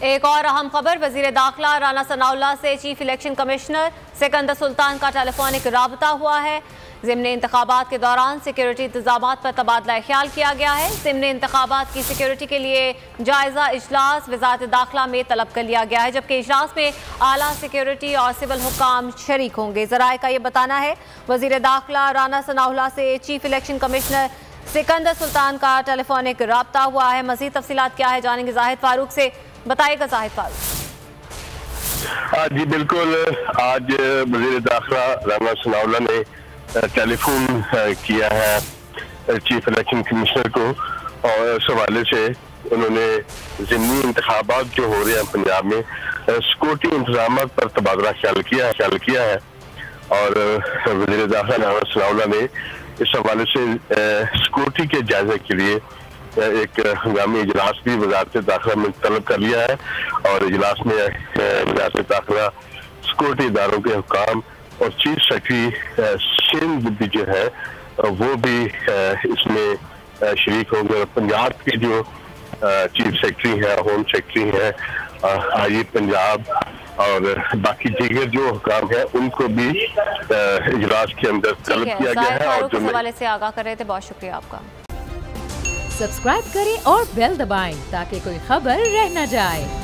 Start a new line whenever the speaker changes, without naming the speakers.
एक और अहम खबर, वजीर दाखिला राना सनाउल्लाह से chief election commissioner Sikandar Sultan का टेलीफोनिक राबता हुआ है। ज़िम्नी इंतखाबात के दौरान सिक्योरिटी इंतजामात पर तबादला ख्याल किया गया है। ज़िम्नी इंतखाबात की सिक्योरिटी के लिए जायजा इजलास वजारत दाखिला में तलब कर लिया गया है, जबकि इजलास में आला सिक्योरिटी और सिविल हुकाम शरीक होंगे। ज़राए का ये बताना है वजीर दाखिला राना सनाउल्लाह से chief election commissioner Sikandar Sultan का टेलीफोनिक राबता हुआ है। मज़ीद तफसीलात क्या है जानेंगे जाहिद फारूक से। बताइएगा जाहिद फारूक।
जी बिल्कुल, आज वज़ीर दाखिला राना सनाउल्लाह ने टेलीफोन किया है चीफ इलेक्शन कमिश्नर को और इस हवाले से उन्होंने ज़िमनी इंतखाबात जो हो रहे हैं पंजाब में सिक्योरिटी इंतजाम पर तबादला ख्याल किया है और वज़ीर दाखिला राना सनाउल्लाह ने इस हवाले से सिक्योरिटी के जायजे के लिए एक हंगामी इजलास भी वजारत दाखिला में तलब कर लिया है और इजलास में वजारत दाखिला सिक्योरिटी इदारों के हुकाम और चीफ सेक्रेटरी सिंध भी जो है वो भी इसमें शरीक होंगे और पंजाब के जो चीफ सेक्रेटरी है, होम सेक्रेटरी है, आई पंजाब और बाकी दीगर जो हुकाम है उनको भी इजलास के अंदर तलब किया गया है। और जो
हवाले से आगाह कर रहे थे, बहुत शुक्रिया आपका।
सब्सक्राइब करें और बेल दबाएं ताकि कोई खबर रह न जाए।